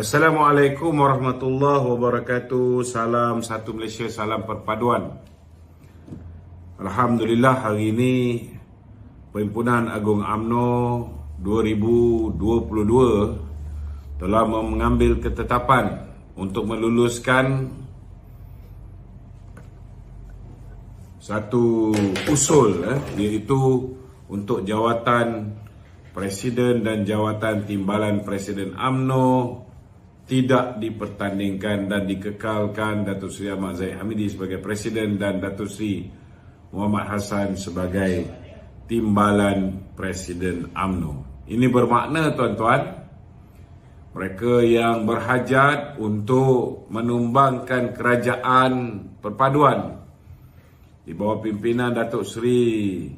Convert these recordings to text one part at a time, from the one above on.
Assalamualaikum warahmatullahi wabarakatuh. Salam satu Malaysia, salam perpaduan. Alhamdulillah, hari ini Perhimpunan Agung UMNO 2022 telah mengambil ketetapan untuk meluluskan satu usul, iaitu untuk jawatan Presiden dan jawatan Timbalan Presiden UMNO tidak dipertandingkan dan dikekalkan Datuk Seri Ahmad Zahid Hamidi sebagai Presiden dan Datuk Seri Muhammad Hassan sebagai Timbalan Presiden UMNO. Ini bermakna, tuan-tuan, mereka yang berhajat untuk menumbangkan kerajaan perpaduan di bawah pimpinan Datuk Seri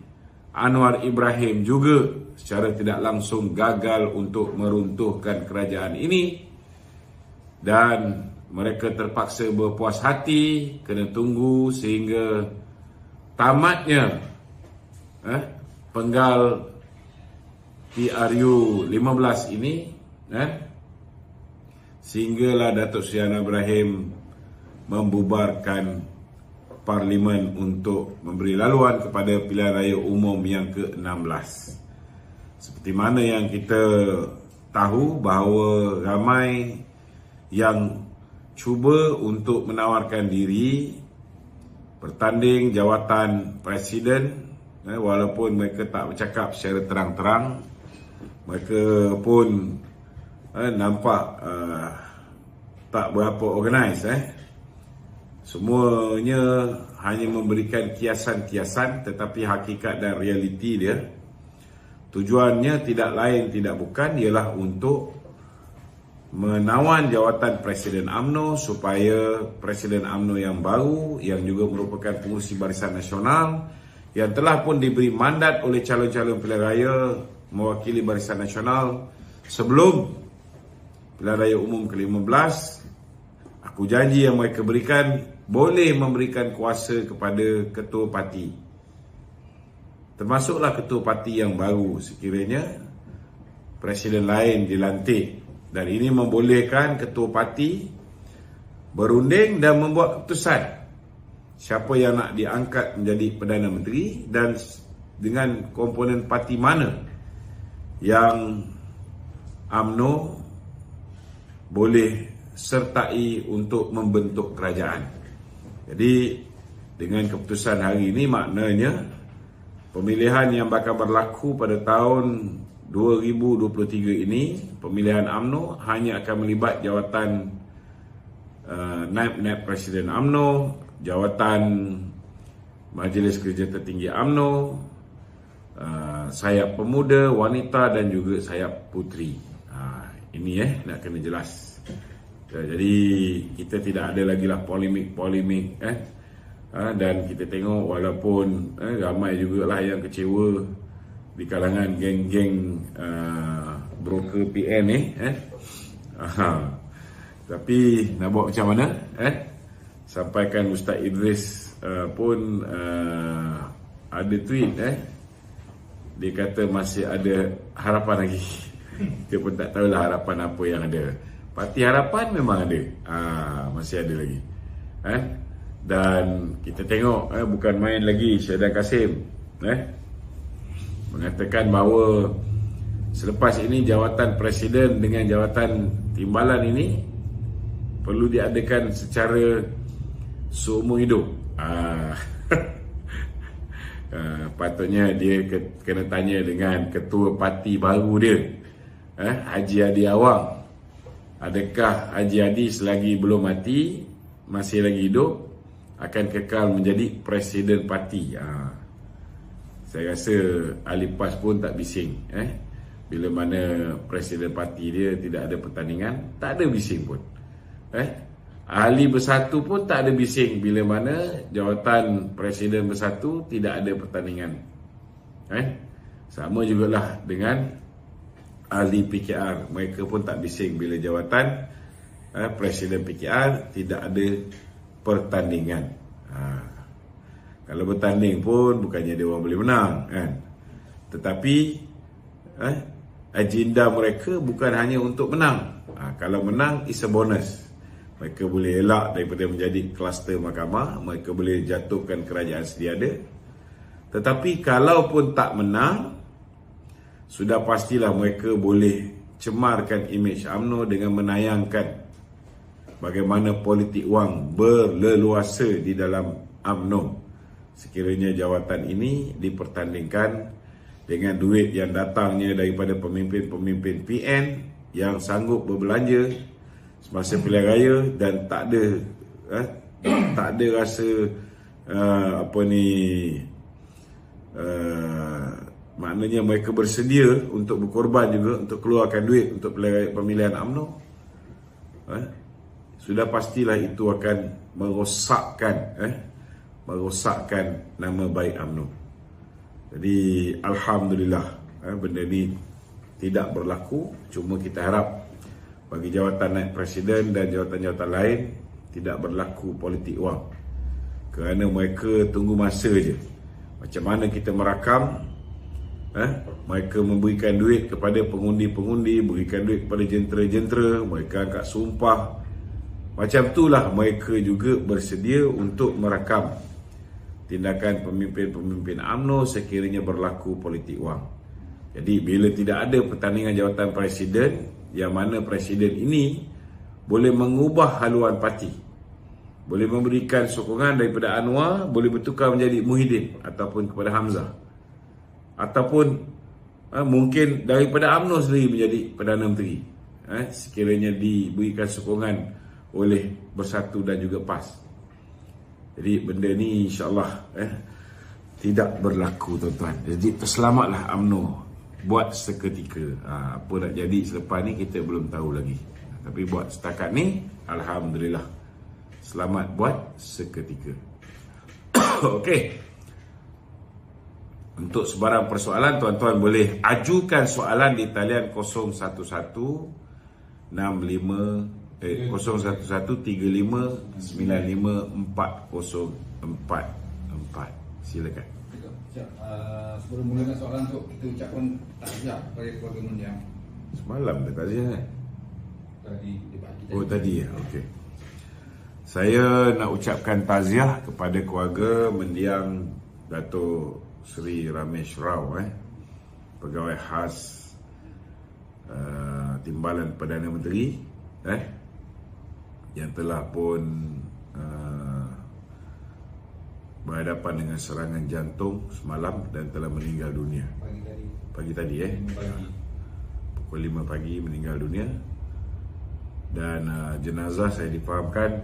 Anwar Ibrahim juga secara tidak langsung gagal untuk meruntuhkan kerajaan ini, dan mereka terpaksa berpuas hati kena tunggu sehingga tamatnya penggal PRU 15 ini, sehinggalah Datuk Seri Anwar Ibrahim membubarkan Parlimen untuk memberi laluan kepada pilihan raya umum yang ke-16. Seperti mana yang kita tahu bahawa ramai yang cuba untuk menawarkan diri bertanding jawatan Presiden, walaupun mereka tak bercakap secara terang-terang, mereka pun nampak tak berapa organize. Semuanya hanya memberikan kiasan-kiasan, tetapi hakikat dan realiti dia, tujuannya tidak lain tidak bukan ialah untuk menawan jawatan Presiden UMNO supaya Presiden UMNO yang baru, yang juga merupakan pengurusi Barisan Nasional, yang telah pun diberi mandat oleh calon-calon pilihan raya mewakili Barisan Nasional sebelum pilihan raya umum ke-15, aku janji yang mereka berikan boleh memberikan kuasa kepada ketua parti, termasuklah ketua parti yang baru sekiranya Presiden lain dilantik. Dan ini membolehkan ketua parti berunding dan membuat keputusan siapa yang nak diangkat menjadi Perdana Menteri dan dengan komponen parti mana yang UMNO boleh sertai untuk membentuk kerajaan. Jadi dengan keputusan hari ini, maknanya pemilihan yang bakal berlaku pada tahun 2023 ini, pemilihan UMNO hanya akan melibat jawatan Naib Presiden UMNO, jawatan Majlis Kerja Tertinggi UMNO, sayap pemuda, wanita dan juga sayap puteri. Ini nak kena jelas. Jadi kita tidak ada lagi lah polemik dan kita tengok walaupun ramai jugalah yang kecewa di kalangan geng-geng broker PN tapi nak buat macam mana, sampaikan Ustaz Idris pun ada tweet, dia kata masih ada harapan lagi. Kita pun tak tahulah harapan apa yang ada. Parti Harapan memang ada, masih ada lagi, dan kita tengok bukan main lagi. Syahidan Kasim mengatakan bahawa selepas ini jawatan Presiden dengan jawatan Timbalan ini perlu diadakan secara seumur hidup. Patutnya dia kena tanya dengan ketua parti baru dia, Haji Adi Awang. Adakah Haji Adi selagi belum mati, masih lagi hidup, akan kekal menjadi Presiden parti? Saya rasa ahli PAS pun tak bising. Bila mana Presiden parti dia tidak ada pertandingan, tak ada bising pun. Ahli Bersatu pun tak ada bising bila mana jawatan Presiden Bersatu tidak ada pertandingan. Sama jugalah dengan ahli PKR, mereka pun tak bising bila jawatan Presiden PKR tidak ada pertandingan. Kalau bertanding pun bukannya dia orang boleh menang, tetapi agenda mereka bukan hanya untuk menang, Kalau menang, is a bonus. Mereka boleh elak daripada menjadi kluster mahkamah, mereka boleh jatuhkan kerajaan sedia ada. Tetapi kalau pun tak menang, sudah pastilah mereka boleh cemarkan imej UMNO dengan menayangkan bagaimana politik wang berleluasa di dalam UMNO sekiranya jawatan ini dipertandingkan dengan duit yang datangnya daripada pemimpin-pemimpin PN yang sanggup berbelanja semasa pilihan raya dan tak ada rasa maknanya mereka bersedia untuk berkorban juga untuk keluarkan duit untuk pemilihan UMNO. Sudah pastilah itu akan merosakkan nama baik UMNO. Jadi alhamdulillah benda ni tidak berlaku. Cuma kita harap bagi jawatan naib presiden dan jawatan-jawatan lain tidak berlaku politik wang, kerana mereka tunggu masa je. Macam mana kita merakam, mereka memberikan duit kepada pengundi-pengundi, berikan duit kepada jentera-jentera, mereka angkat sumpah. Macam itulah mereka juga bersedia untuk merakam tindakan pemimpin-pemimpin UMNO sekiranya berlaku politik wang. Jadi bila tidak ada pertandingan jawatan presiden, yang mana presiden ini boleh mengubah haluan parti, boleh memberikan sokongan daripada Anwar, boleh bertukar menjadi Muhyiddin ataupun kepada Hamzah, ataupun mungkin daripada UMNO sendiri menjadi Perdana Menteri, sekiranya diberikan sokongan oleh Bersatu dan juga PAS. Jadi benda ni insyaAllah tidak berlaku, tuan-tuan. Jadi terselamatlah UMNO buat seketika. Apa nak jadi selepas ni kita belum tahu lagi. Tapi buat setakat ni alhamdulillah selamat buat seketika. Okey. Untuk sebarang persoalan, tuan-tuan boleh ajukan soalan di talian 011 35 011 35 95 4044. Silakan. Sebelum mulakan soalan tu, kita ucapkan takziah kepada keluarga mendiang. Semalam dah takziah kan? Tadi dia bagi tadi. Oh tadi ya, okey. Saya nak ucapkan takziah kepada keluarga mendiang Dato' Seri Ramesh Rao, pegawai khas Timbalan Perdana Menteri, yang telah pun berhadapan dengan serangan jantung semalam dan telah meninggal dunia. Pagi tadi pukul 5 pagi meninggal dunia. Dan jenazah saya difahamkan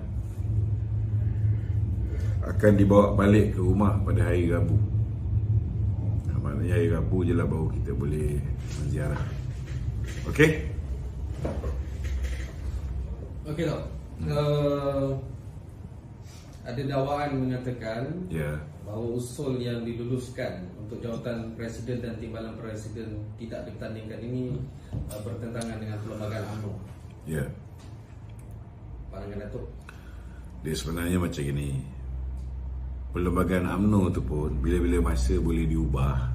akan dibawa balik ke rumah pada hari Rabu. Maknanya hari Rabu je lah baru kita boleh menziarah. Okey? Okey tak? Ada dakwaan mengatakan bahawa usul yang diluluskan untuk jawatan presiden dan timbalan presiden tidak dipertandingkan ini bertentangan dengan perlembagaan UMNO. Ya. Pandangan Datuk? Dia sebenarnya macam ini. Perlembagaan UMNO tu pun bila-bila masa boleh diubah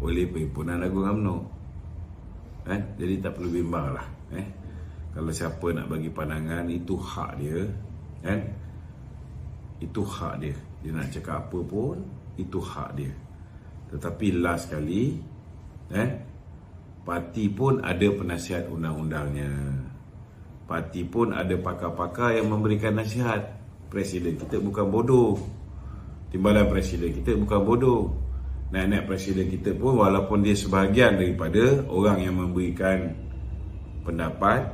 oleh Perhimpunan Agung UMNO. Jadi tak perlu bimbang lah. Kalau siapa nak bagi pandangan, itu hak dia. Itu hak dia. Dia nak cakap apa pun, itu hak dia. Tetapi last sekali, parti pun ada penasihat undang-undangnya. Parti pun ada pakar-pakar yang memberikan nasihat. Presiden kita bukan bodoh. Timbalan presiden kita bukan bodoh. Naib-naib presiden kita pun walaupun dia sebahagian daripada orang yang memberikan pendapat,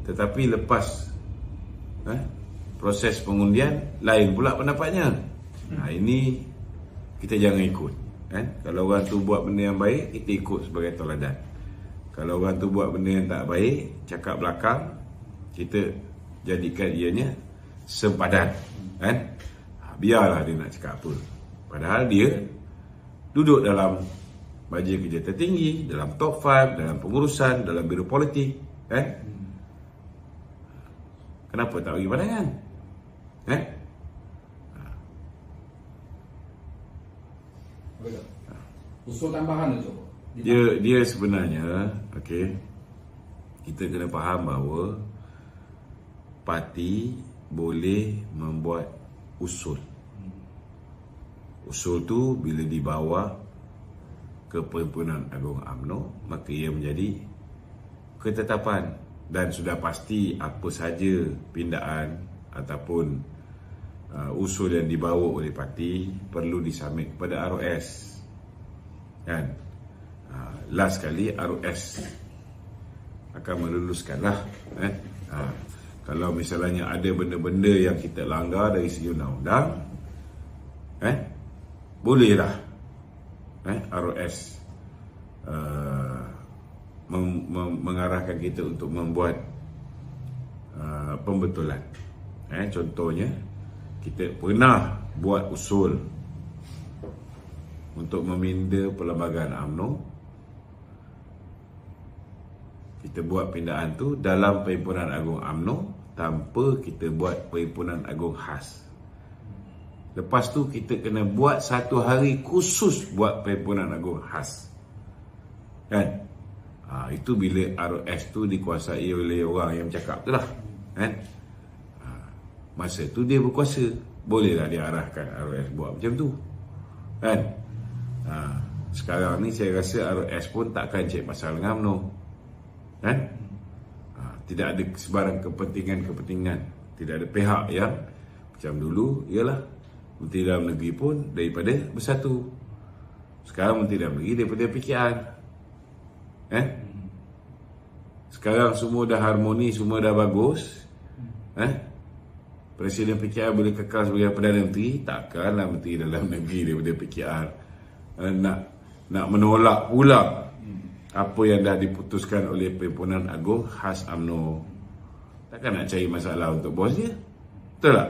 tetapi lepas proses pengundian lain pula pendapatnya. Ini kita jangan ikut. Kalau orang tu buat benda yang baik, kita ikut sebagai teladan. Kalau orang tu buat benda yang tak baik, cakap belakang, kita jadikan ianya sempadan. Biarlah dia nak cakap apa. Padahal dia duduk dalam baja kerja tertinggi, dalam top 5, dalam pengurusan, dalam biro politik. Kenapa tak bagi pandangan? Usul tambahan tu. Dia sebenarnya, okey. kita kena faham bahawa parti boleh membuat usul. Usul tu bila dibawa ke Perhimpunan Agung UMNO, maka ia menjadi ketetapan dan sudah pasti apa saja pindaan ataupun usul yang dibawa oleh parti perlu disubmit kepada ROS. Kan? Last kali ROS akan meluluskanlah. Kalau misalnya ada benda-benda yang kita langgar dari segi undang-undang, bolehlah ROS mengarahkan kita untuk membuat pembetulan. Contohnya, kita pernah buat usul untuk meminda Perlembagaan UMNO. Kita buat pindaan tu dalam Perhimpunan Agung UMNO tanpa kita buat Perhimpunan Agung khas. Lepas tu kita kena buat satu hari khusus buat Perhimpunan Agung khas. Kan? Itu bila ROS tu dikuasai oleh orang yang bercakap tu lah. Kan? Masa tu dia berkuasa, bolehlah dia arahkan ROS buat macam tu. Kan? Sekarang ni saya rasa ROS pun takkan cek pasal dengan UMNO. Kan? Tidak ada sebarang kepentingan. Tidak ada pihak yang macam dulu, ialah Menteri Dalam Negeri pun daripada Bersatu. Sekarang Menteri Dalam Negeri daripada PKR. Sekarang semua dah harmoni, semua dah bagus. Presiden PKR boleh kekal sebagai Perdana Menteri. Takkanlah Menteri Dalam Negeri daripada PKR nak menolak pula apa yang dah diputuskan oleh Perhimpunan Agung khas UMNO. Takkan nak cari masalah untuk bos dia. Betul tak?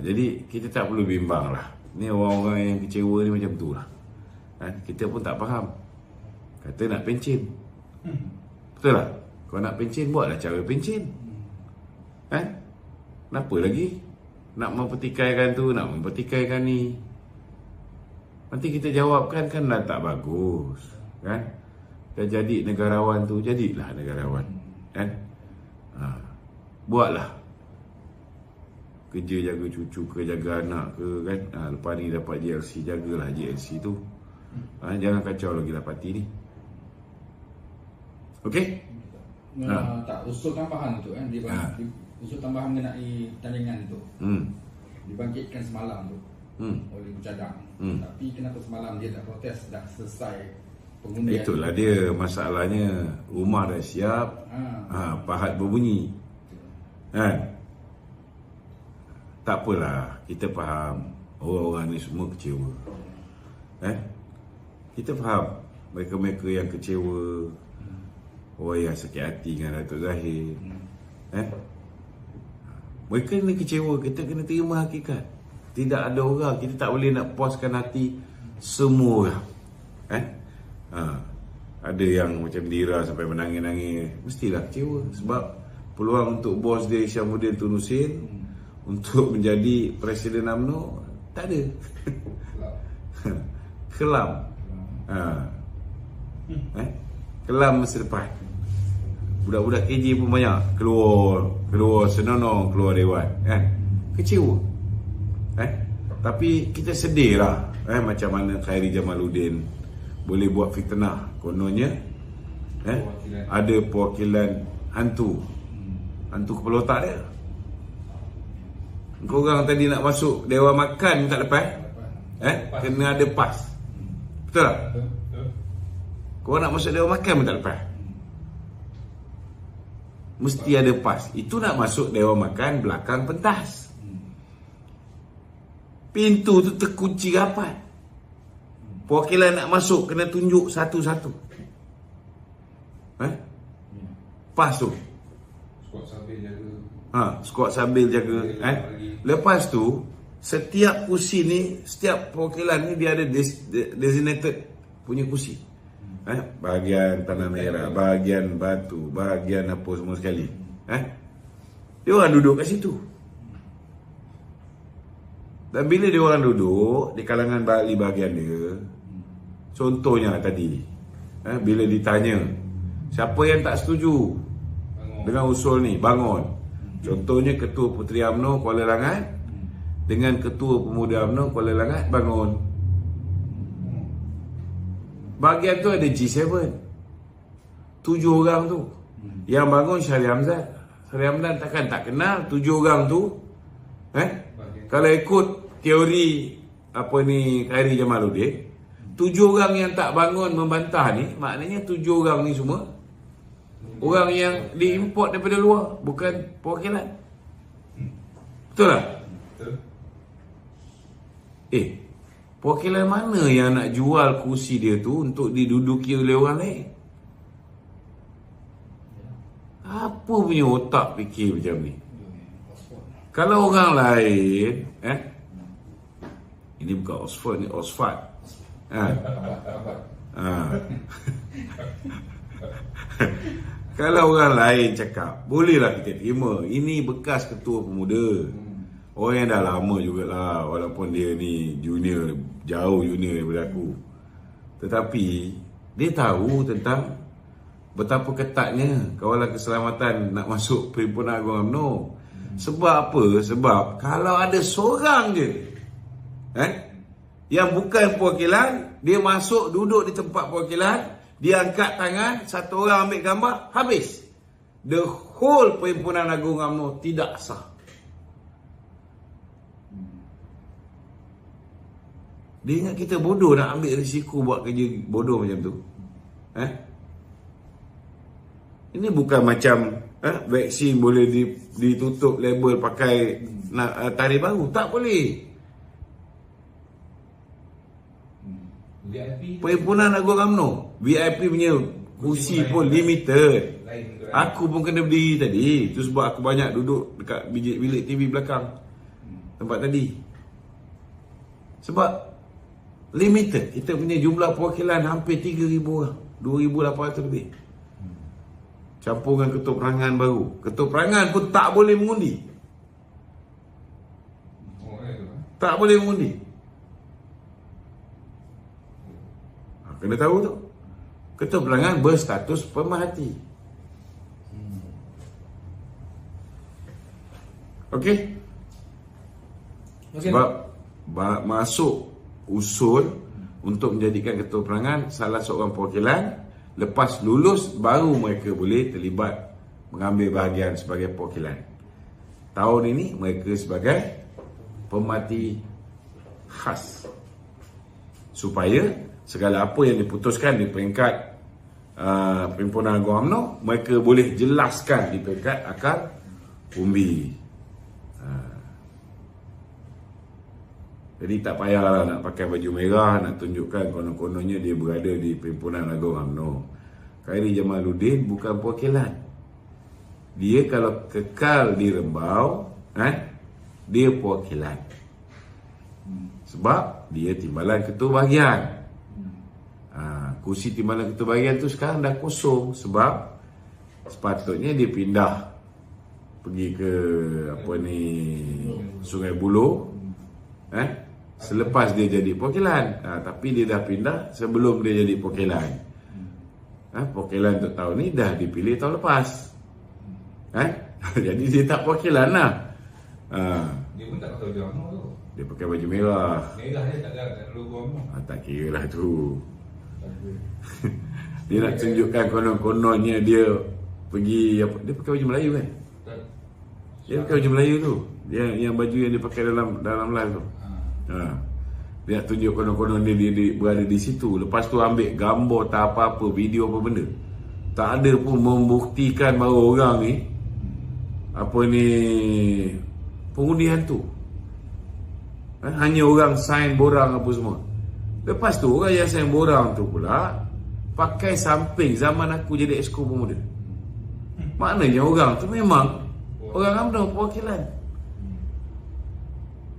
Jadi kita tak perlu bimbang lah. Ni orang-orang yang kecewa ni macam tu lah. Kita pun tak faham. Kata nak pencen. Betul tak? Kau nak pencen, buatlah cara pencen. Kenapa lagi nak mempertikaikan tu, nak mempertikaikan ni? Nanti kita jawabkan kan dah tak bagus. Kan? Dah jadi negarawan tu, jadilah negarawan. Kan? Buatlah. Kerja jaga cucu ke, jaga anak ke, kan? Lepas ni dapat JLC, jagalah JLC tu. Jangan kacau lagi lah parti ni. Okey? Tak, usul tambahan tu kan, usul tambahan mengenai tandingan tu dibangkitkan semalam tu oleh Bercadang. Tapi kenapa semalam dia tak protes, dah selesai pengundian? Itulah dia masalahnya. Rumah dah siap, pahat berbunyi. Kan? Tak apalah, kita faham orang-orang ni semua kecewa. Kita faham mereka-mereka yang kecewa, orang yang sakit hati dengan Datuk Zahir. Mereka ni kecewa, kita kena terima hakikat. Tidak ada orang, kita tak boleh nak puaskan hati semua orang. Ada yang macam Dira sampai menangis-nangis, mestilah kecewa. Sebab peluang untuk bos dia Hisham-Mudin Tun Hussein untuk menjadi Presiden UMNO tak ada. Kelam. Kelam masa depan. Budak-budak KJ pun banyak keluar senonong, keluar dewan, kan? Kecewa. Tapi kita sedih lah, macam mana Khairi Jamaluddin boleh buat fitnah. Kononnya ada perwakilan hantu kepala otak dia. Korang tadi nak masuk Dewan Makan tak lepas, kena ada PAS. Betul tak? Korang nak masuk Dewan Makan pun tak lepas, mesti ada PAS. Itu nak masuk Dewan Makan belakang pentas. Pintu tu terkunci rapat. Perwakilan nak masuk kena tunjuk satu-satu. PAS tu Squad sambil jaga. Squad sambil jaga. Lepas tu setiap kursi ni, setiap perwakilan ni dia ada designated punya kursi. Bahagian tanah merah, bahagian batu, bahagian apa semua sekali. Dia orang duduk kat situ. Dan bila dia orang duduk di kalangan ahli bahagian dia, contohnya tadi, bila ditanya siapa yang tak setuju dengan usul ni, bangun. Contohnya Ketua Puteri UMNO Kuala Langat dengan Ketua Pemuda UMNO Kuala Langat bangun. Bahagian tu ada G7, 7 orang tu. Yang bangun Syahri Hamzat. Syahri Hamzat takkan tak kenal 7 orang tu. Kalau ikut teori apa ni Khairi Jamaluddin, 7 orang yang tak bangun membantah ni, maknanya 7 orang ni semua orang yang diimport daripada luar, bukan perwakilan. Betul tak? Betul. Perwakilan mana yang nak jual kursi dia tu untuk diduduki oleh orang lain? Apa punya otak fikir macam ni? Kalau orang lain, ini bukan Oxford, ni Oxford. Kalau orang lain cakap, bolehlah kita terima. Ini bekas Ketua Pemuda. Orang yang dah lama jugalah, walaupun dia ni junior, jauh junior daripada aku. Tetapi dia tahu tentang betapa ketatnya kawalan keselamatan nak masuk Perhimpunan Agung UMNO. Sebab apa? Sebab kalau ada seorang je yang bukan perwakilan, dia masuk duduk di tempat perwakilan, dia angkat tangan, satu orang ambil gambar, habis. The whole Perhimpunan Agung UMNO tidak sah. Dia ingat kita bodoh nak ambil risiko buat kerja bodoh macam tu. Ini bukan macam vaksin boleh ditutup label pakai tarikh baru. Tak boleh. VIP Perhimpunan Agung UMNO, VIP punya kursi pun limited. Aku pun kena berdiri tadi. Itu sebab aku banyak duduk dekat bilik TV belakang tempat tadi. Sebab limited. Kita punya jumlah perwakilan hampir 3,000 orang, 2,800 lebih. Campur dengan ketua perangan baru. Ketua perangan pun tak boleh mengundi. Tak boleh mengundi. Kena tahu tu. Ketua perangan berstatus pemerhati. Okey? Sebab masuk usul untuk menjadikan ketua perangan salah seorang perwakilan, lepas lulus baru mereka boleh terlibat mengambil bahagian sebagai perwakilan. Tahun ini mereka sebagai pemerhati khas, supaya segala apa yang diputuskan di peringkat Perhimpunan Agung UMNO mereka boleh jelaskan di peringkat akar umbi. Jadi tak payahlah nak pakai baju merah, nak tunjukkan konon-kononnya dia berada di Perhimpunan Agung UMNO. Khairi Jamaluddin bukan perwakilan. Dia kalau kekal di Rembau, dia perwakilan. Sebab dia timbalan ketua bahagian. Kursi timbalan ketua bahagian tu sekarang dah kosong. Sebab sepatutnya dia pindah pergi ke Sungai Buloh. Selepas dia jadi perwakilan. Tapi dia dah pindah sebelum dia jadi perwakilan. Perwakilan untuk tahun ni dah dipilih tahun lepas. Jadi dia tak perwakilan lah. dia pun tak pakai baju UMNO tu. Dia pakai baju merah. Merah dia tak ada logo UMNO. Tak kira lah tu. Dia nak tunjukkan konon-kononnya dia pergi dia pakai baju Melayu kan? Dia pakai baju Melayu tu. Dia yang baju yang dia pakai dalam live tu. Dia nak tunjuk konon-konon dia berada di situ. Lepas tu ambil gambar tak apa-apa, video apa benda. Tak ada pun membuktikan bahawa orang ni pengundi hantu. Hanya orang sign borang apa semua. Lepas tu orang yang sign borang tu pula pakai samping zaman aku jadi exco pemuda. Maknanya orang tu memang orang UMNO perwakilan.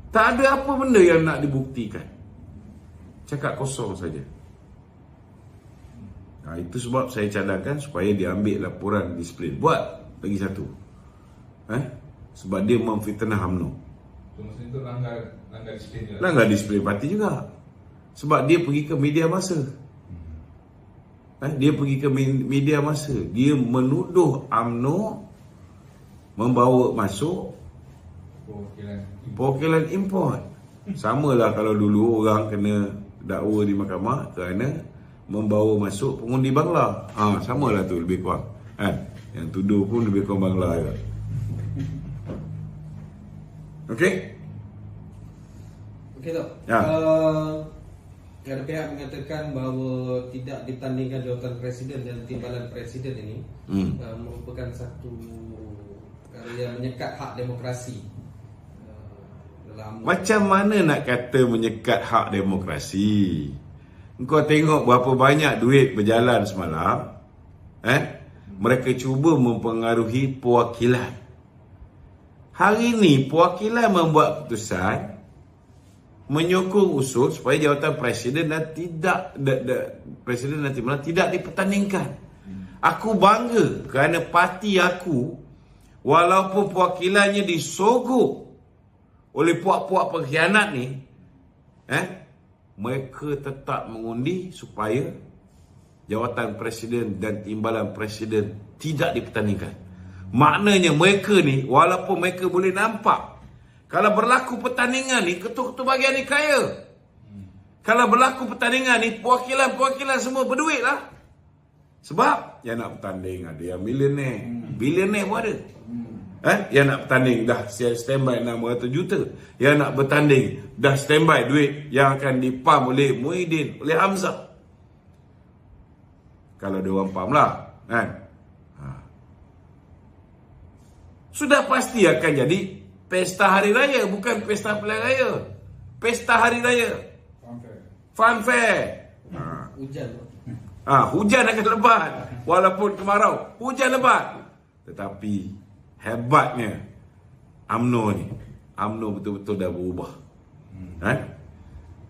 Tak ada apa benda yang nak dibuktikan. Cakap kosong saja. Itu sebab saya cadangkan supaya dia ambil laporan disiplin. Buat lagi satu. Sebab dia memfitnah UMNO. Maksudnya itu langgar disiplin juga. Langgar disiplin parti juga. Sebab dia pergi ke media masa. Dia pergi ke media masa. Dia menuduh UMNO membawa masuk perwakilan import. Samalah kalau dulu orang kena dakwa di mahkamah kerana membawa masuk pengundi Bangla. Samalah tu lebih kurang. Yang tuduh pun lebih kurang Bangla juga. Okey? Okey tak? Ya. Ada pihak mengatakan bahawa tidak ditandingkan jawatan presiden dan timbalan presiden ini merupakan satu yang menyekat hak demokrasi. Macam mana nak kata menyekat hak demokrasi? Engkau tengok berapa banyak duit berjalan semalam. Mereka cuba mempengaruhi perwakilan. Hari ini perwakilan membuat keputusan menyokong usul supaya jawatan presiden dan presiden dan timbalan tidak dipertandingkan. Aku bangga kerana parti aku, walaupun perwakilannya disogok oleh puak-puak pengkhianat ni, mereka tetap mengundi supaya jawatan presiden dan timbalan presiden tidak dipertandingkan. Maknanya mereka ni, walaupun mereka boleh nampak kalau berlaku pertandingan ni, ketua-ketua bahagian ni kaya. Kalau berlaku pertandingan ni, perwakilan-perwakilan semua berduit lah. Sebab yang nak bertanding ada yang milioner. Bilioner pun ada. Yang nak bertanding dah standby 600 juta. Yang nak bertanding dah standby duit yang akan dipam oleh Muhyiddin, oleh Hamzah. Kalau dia orang pam lah, sudah pasti akan jadi pesta hari raya, bukan pesta pilihan raya. Pesta hari raya. Funfair. Hujan. Hujan akan lebat. Walaupun kemarau, hujan lebat. Tetapi hebatnya UMNO ni, UMNO betul-betul dah berubah.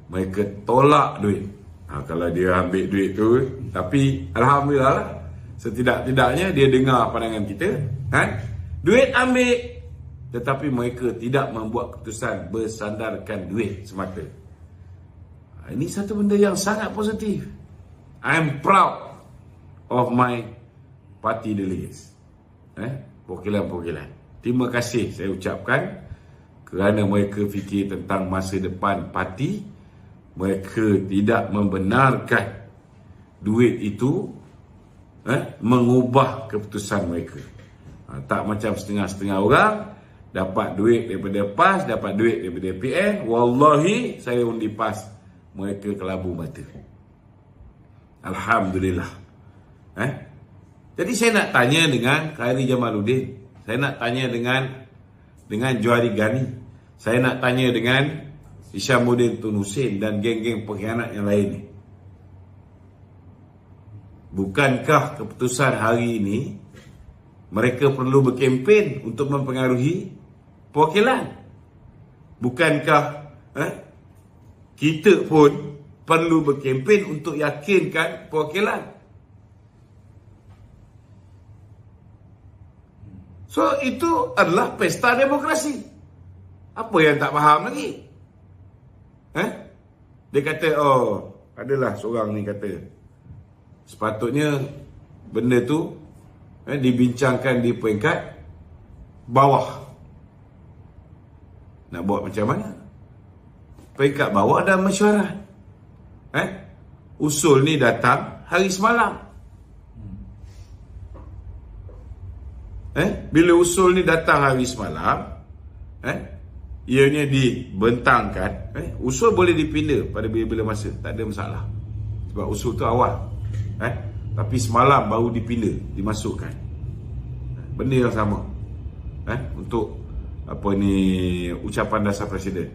Mereka tolak duit. Kalau dia ambil duit tu, tapi alhamdulillah lah, setidak-tidaknya dia dengar pandangan kita. Duit ambil, tetapi mereka tidak membuat keputusan bersandarkan duit semata. Ini satu benda yang sangat positif. I am proud of my party delegates. Perwakilan-perwakilan. Terima kasih saya ucapkan kerana mereka fikir tentang masa depan parti. Mereka tidak membenarkan duit itu mengubah keputusan mereka. Tak macam setengah-setengah orang dapat duit daripada PAS, dapat duit daripada PN. Wallahi saya undi PAS, mereka kelabu mata. Alhamdulillah. Jadi saya nak tanya dengan Khairi Jamaluddin, saya nak tanya dengan Johari Ghani, saya nak tanya dengan Hishamuddin Tun Hussein dan geng-geng pengkhianat yang lain ni. Bukankah keputusan hari ini mereka perlu berkempen untuk mempengaruhi perwakilan? Bukankah kita pun perlu berkempen untuk yakinkan perwakilan? So itu adalah pesta demokrasi. Apa yang tak faham lagi? Dia kata, adalah seorang ni kata, sepatutnya benda tu dibincangkan di peringkat bawah. Nak buat macam mana? Peringkat bawah ada mesyuarat. Usul ni datang hari semalam. Bila usul ni datang hari semalam, ianya dibentangkan, usul boleh dipindah pada bila-bila masa, tak ada masalah. Sebab usul tu awal. Tapi semalam baru dipindah, dimasukkan. Benda yang sama. Untuk ucapan dasar presiden.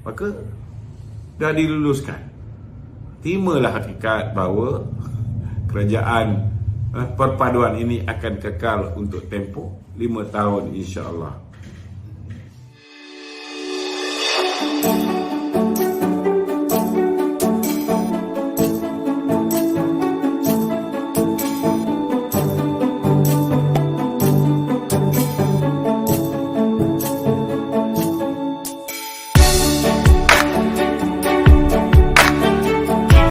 Maka dah diluluskan. Terimalah hakikat bahawa kerajaan perpaduan ini akan kekal untuk tempoh 5 tahun insya-Allah.